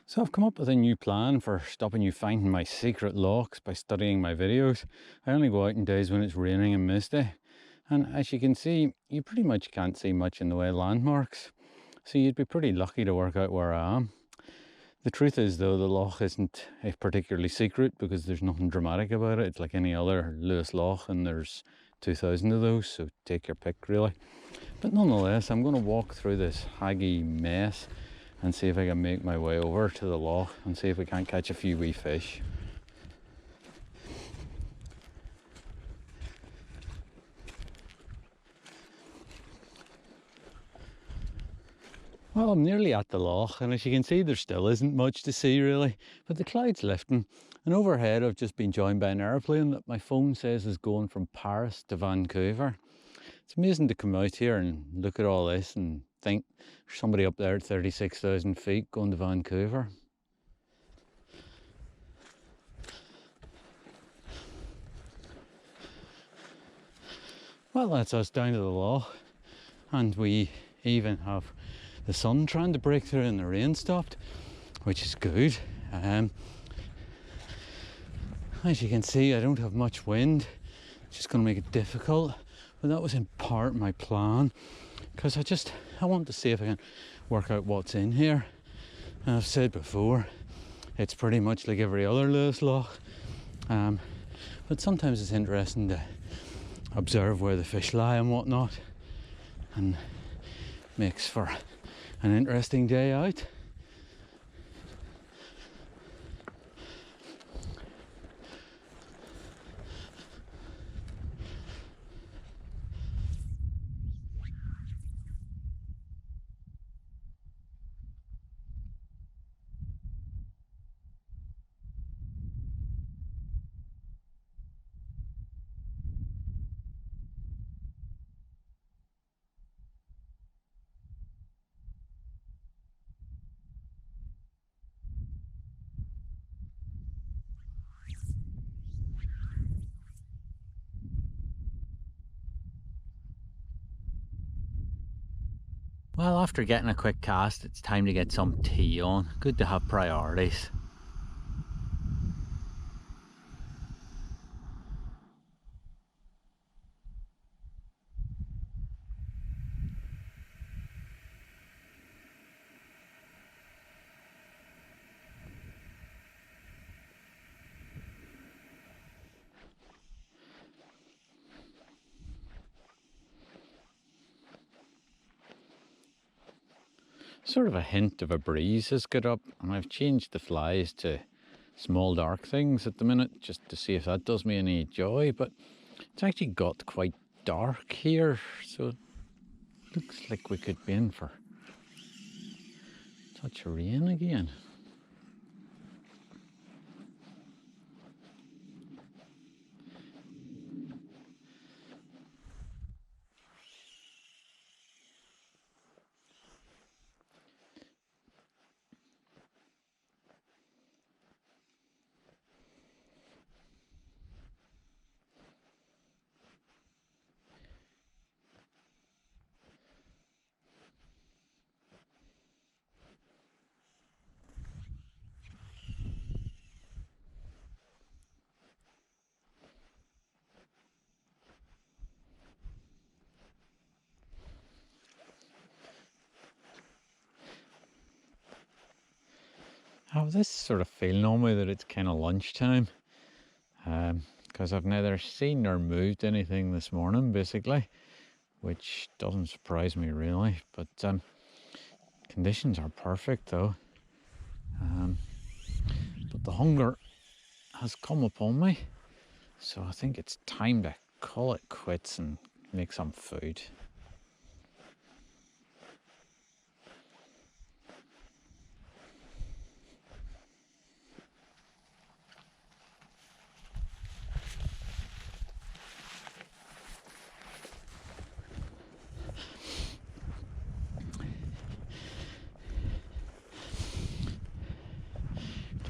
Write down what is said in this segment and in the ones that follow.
So I've come up with a new plan for stopping you finding my secret lochs by studying my videos. I only go out in days when it's raining and misty. And as you can see, you pretty much can't see much in the way of landmarks. So you'd be pretty lucky to work out where I am. The truth is though, the loch isn't particularly secret because there's nothing dramatic about it. It's like any other Lewis loch and there's 2,000 of those, so take your pick really. But nonetheless, I'm going to walk through this haggy mess and see if I can make my way over to the loch and see if we can't catch a few wee fish. Well, I'm nearly at the loch, and as you can see there still isn't much to see really, but the cloud's lifting, and overhead I've just been joined by an airplane that my phone says is going from Paris to Vancouver. It's amazing to come out here and look at all this and think there's somebody up there at 36,000 feet going to Vancouver. Well, that's us down to the loch, and we even have the sun trying to break through and the rain stopped, which is good. As you can see, I don't have much wind, which is going to make it difficult, but that was in part my plan, because I want to see if I can work out what's in here. And I've said before, it's pretty much like every other Lewis loch, but sometimes it's interesting to observe where the fish lie and whatnot, and makes for an interesting day out. Well, after getting a quick cast, it's time to get some tea on. Good to have priorities. Sort of a hint of a breeze has got up, and I've changed the flies to small dark things at the minute just to see if that does me any joy, but it's actually got quite dark here, so it looks like we could be in for a touch of rain again. I have this sort of feeling on me that it's kind of lunchtime, because I've neither seen nor moved anything this morning basically, which doesn't surprise me really, but conditions are perfect though. But the hunger has come upon me, so I think it's time to call it quits and make some food.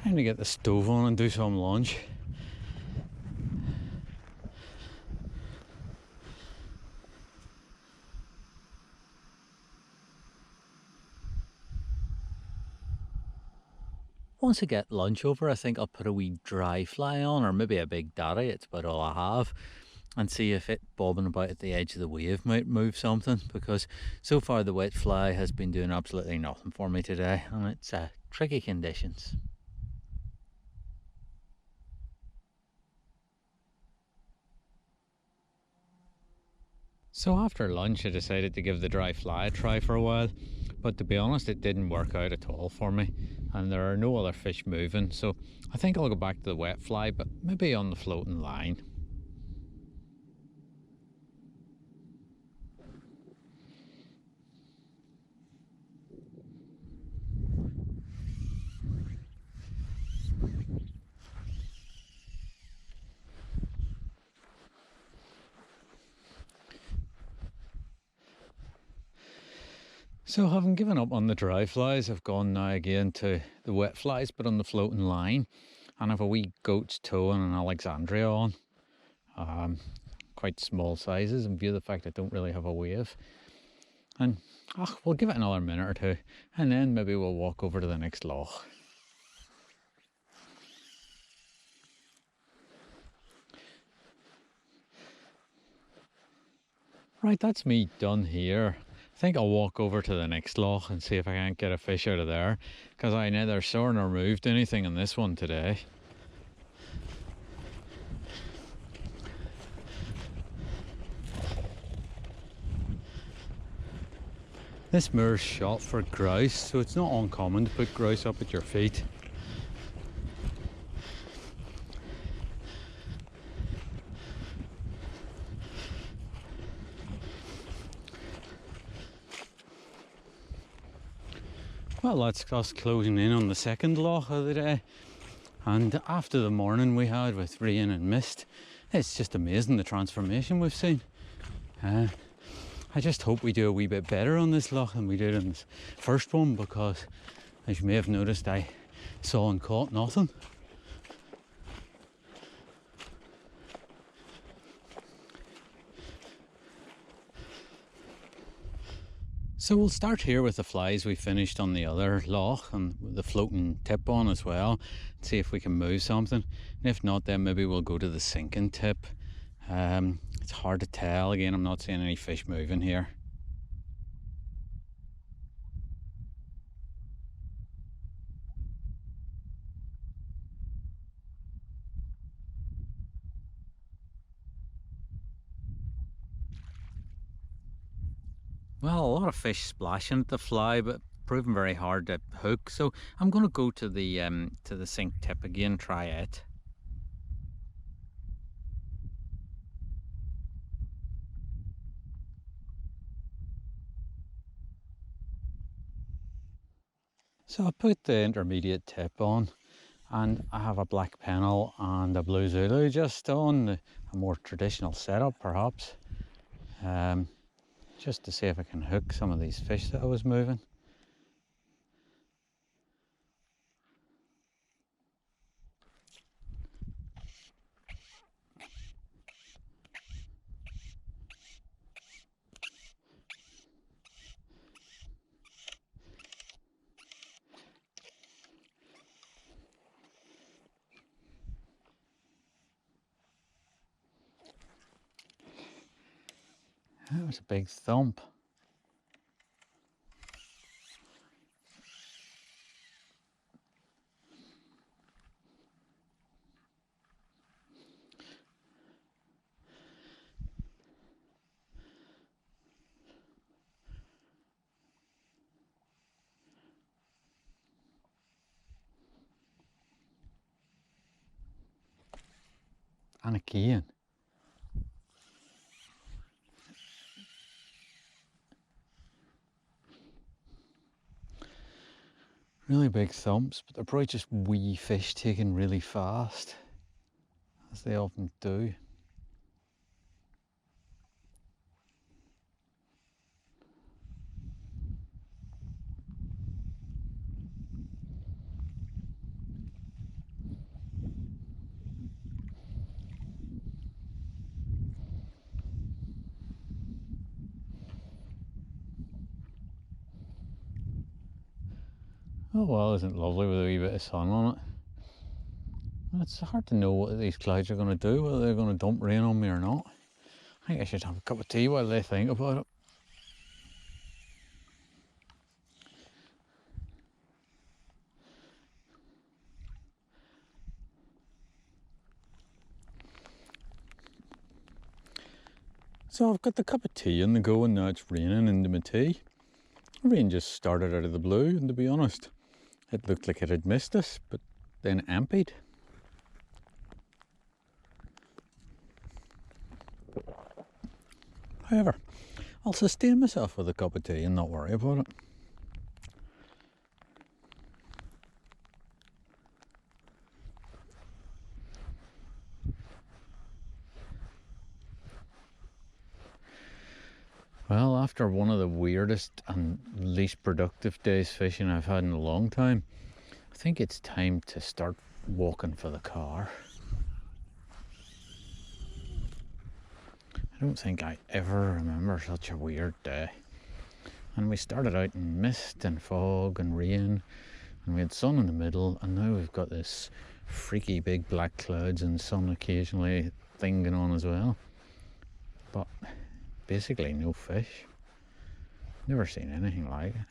Time to get the stove on and do some lunch. once I get lunch over, I think I'll put a wee dry fly on, or maybe a big daddy, it's about all I have, and see if it bobbing about at the edge of the wave might move something, because so far the wet fly has been doing absolutely nothing for me today, and it's tricky conditions. So after lunch I decided to give the dry fly a try for a while, but to be honest it didn't work out at all for me, and there are no other fish moving, so I think I'll go back to the wet fly, but maybe on the floating line. So having given up on the dry flies, I've gone now again to the wet flies, but on the floating line, and I've a wee goat's toe and an Alexandria on. Quite small sizes in view of the fact I don't really have a wave. And we'll give it another minute or two, and then maybe we'll walk over to the next loch. Right, that's me done here. I think I'll walk over to the next loch and see if I can't get a fish out of there, because I neither saw nor moved anything in this one today. This moor's shot for grouse, so it's not uncommon to put grouse up at your feet. Well, that's us closing in on the second loch of the day, and after the morning we had with rain and mist, it's just amazing the transformation we've seen. I just hope we do a wee bit better on this loch than we did in this first one, because as you may have noticed, I saw and caught nothing. So we'll start here with the flies we finished on the other loch and the floating tip on as well, see if we can move something, and if not then maybe we'll go to the sinking tip. It's hard to tell, again I'm not seeing any fish moving here. Well, a lot of fish splashing at the fly, but proving very hard to hook. So I'm going to go to the sink tip again, try it. So I put the intermediate tip on, and I have a black pennel and a blue Zulu just on, a more traditional setup perhaps. Just to see if I can hook some of these fish that I was moving. That was a big thump. And again. Really big thumps, but they're probably just wee fish taken really fast, as they often do. Oh well, isn't it lovely with a wee bit of sun on it? And it's hard to know what these clouds are going to do, whether they're going to dump rain on me or not. I think I should have a cup of tea while they think about it. So I've got the cup of tea in the go and now it's raining into my tea. The rain just started out of the blue, and to be honest, it looked like it had missed us, but then emptied. However, I'll sustain myself with a cup of tea and not worry about it. Well, after one of the weirdest and least productive days fishing I've had in a long time, I think it's time to start walking for the car. I don't think I ever remember such a weird day. And we started out in mist and fog and rain, and we had sun in the middle, and now we've got this freaky big black clouds and sun occasionally thing going on as well. But basically no fish. Never seen anything like it.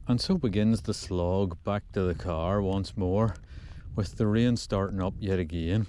And so begins the slog back to the car once more, with the rain starting up yet again.